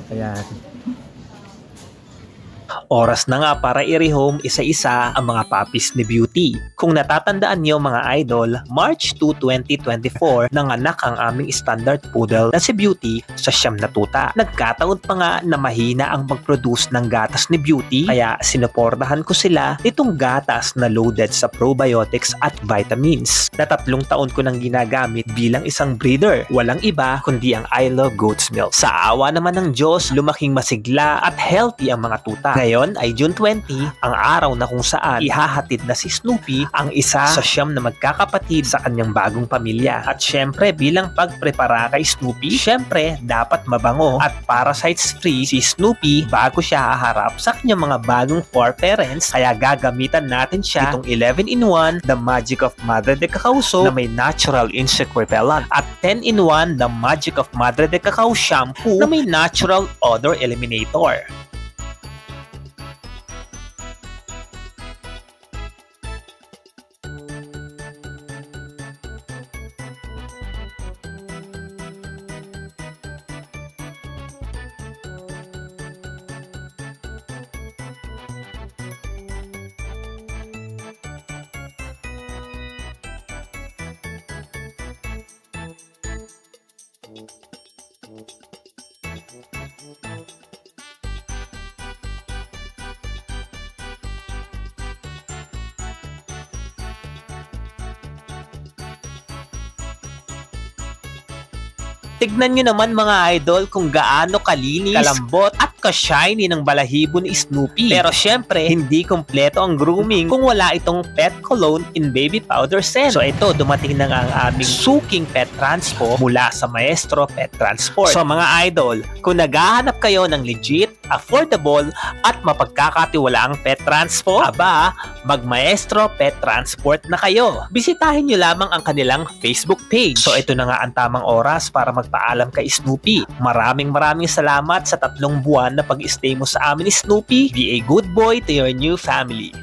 Ayan. Oras na nga para i-rehome isa-isa ang mga puppies ni Beauty. Kung natatandaan niyo mga idol, March 2, 2024 nanganak ang aming standard poodle na si Beauty sa siyam na tuta. Nagkataon pa nga na mahina ang mag-produce ng gatas ni Beauty, kaya sinuportahan ko sila nitong gatas na loaded sa probiotics at vitamins na 3 taon ko nang ginagamit bilang isang breeder. Walang iba kundi ang I Love Goat's Milk. Sa awa naman ng Diyos, lumaking masigla at healthy ang mga tuta. Ngayon ay June 20, ang araw na kung saan ihahatid na si Snoopy ang isa sa siyam na magkakapatid sa kanyang bagong pamilya. At syempre bilang pagprepara kay Snoopy, syempre dapat mabango at parasites free si Snoopy bago siya haharap sa kanyang mga bagong 4 parents. Kaya gagamitan natin siya itong 11-in-1 The Magic of Madre de Cacao na may natural insect repellent at 10-in-1 The Magic of Madre de Cacao shampoo na may natural odor eliminator. Tignan nyo naman mga idol kung gaano kalinis, kalambot at ka-shiny ng balahibo ni Snoopy. Pero syempre, hindi kompleto ang grooming kung wala itong pet cologne in baby powder scent. So ito, dumating na nga ang aming suking pet transpo mula sa Maestro Pet Transport. So mga idol, kung naghahanap kayo ng legit, affordable at mapagkakatiwalaang pet transpo, aba, mag-Maestro Pet Transport na kayo. Bisitahin nyo lamang ang kanilang Facebook page. So ito na nga ang tamang oras para magpaalam kay Snoopy. Maraming salamat sa 3 buwan na pag-stay mo sa amin ni Snoopy. Be a good boy to your new family.